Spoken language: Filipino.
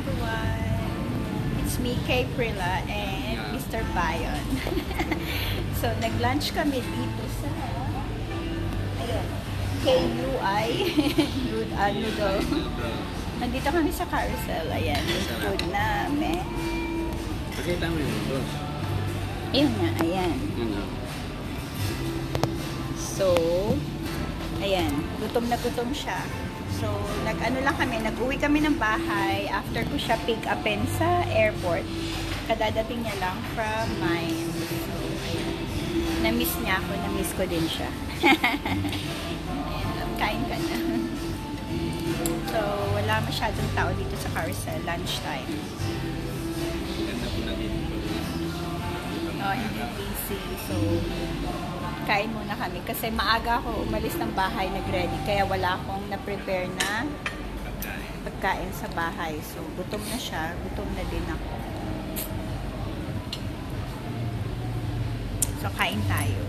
everyone! It's me, Kay Prilla, and Mr. Bayon. So, nag-lunch kami dito sa ayun, KUI Noodle. Nandito kami sa carousel. Ayan, yung food namin. Pakita mo yun, boss. Ayun nga, ayan. So, ayan, gutom na gutom siya. So, nag-ano lang kami, nag-uwi kami ng bahay after ko siya pick upin sa airport. Kadadating niya lang from mine. So, ayan. Na-miss niya ako, na-miss ko din siya. Ayan, kain ka na. So, wala masyadong tao dito sa carousel, lunchtime. Ganda po na dito. Oh, hindi busy. So, kain muna kami. Kasi maaga ako umalis ng bahay, nag-ready. Kaya wala akong na-prepare na pagkain sa bahay. So, gutom na siya. Gutom na din ako. So, kain tayo.